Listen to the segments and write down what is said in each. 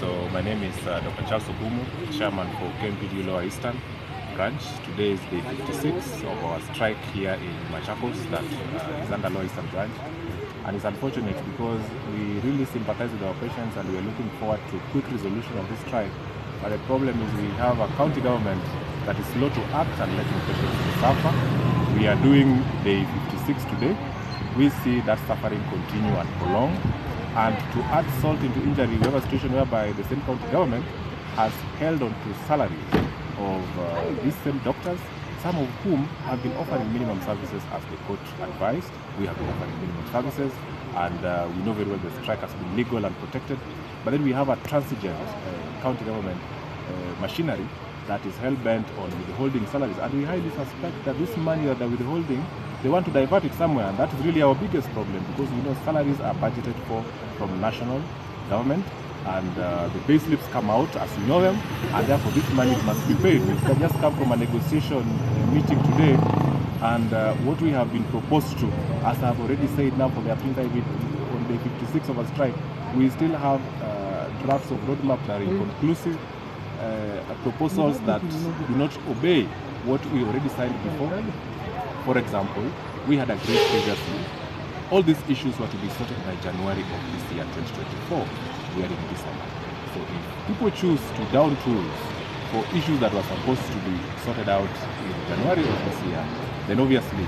So my name is Dr. Charles Ogumu, Chairman for KMPD Lower Eastern Branch. Today is day 56 of our strike here in Machakos that is under Lower Eastern Branch. And it's unfortunate because we really sympathize with our patients and we are looking forward to a quick resolution of this strike. But the problem is we have a county government that is slow to act and letting patients suffer. We are doing day 56 today. We see that suffering continue and prolong. And to add salt into injury, we have a situation whereby the same county government has held on to salaries of these same doctors, some of whom have been offering minimum services as the court advised. We have been offering minimum services, and we know very well the strike has been legal and protected. But then we have a transigent county government machinery that is hell-bent on withholding salaries. And we highly suspect that this money that they're withholding, they want to divert it somewhere, and that is really our biggest problem, because we know salaries are budgeted for from national government, and the pay slips come out as we know them, and therefore this money must be paid. We can just come from a negotiation meeting today, and what we have been proposed to, as I have already said now for the printer on day 56 of a strike, we still have drafts of roadmap that are inconclusive, proposals that do not obey what we already signed before. For example, we had agreed previously all these issues were to be sorted by January of this year, 2024. We are in December. So if people choose to down tools for issues that were supposed to be sorted out in January of this year, then obviously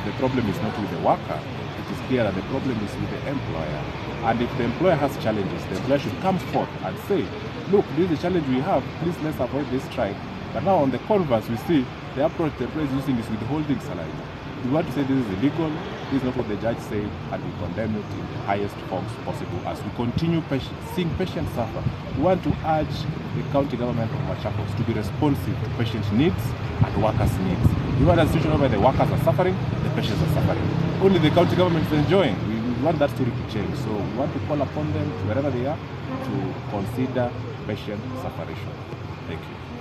the problem is not with the worker. It is clear that the problem is with the employer. And if the employer has challenges, the employer should come forth and say, look, this is a challenge we have, please let's avoid this strike. But now on the converse, we see the approach the employer is using is withholding salary. We want to say this is illegal, this is not what the judge said, and we condemn it in the highest forms possible as we continue seeing patients suffer. We want to urge the county government of Machakos to be responsive to patient needs and workers' needs. We want a situation where the workers are suffering, the patients are suffering. Only the county government is enjoying. We want that story to change. So we want to call upon them, wherever they are, to consider patient suffering. Thank you.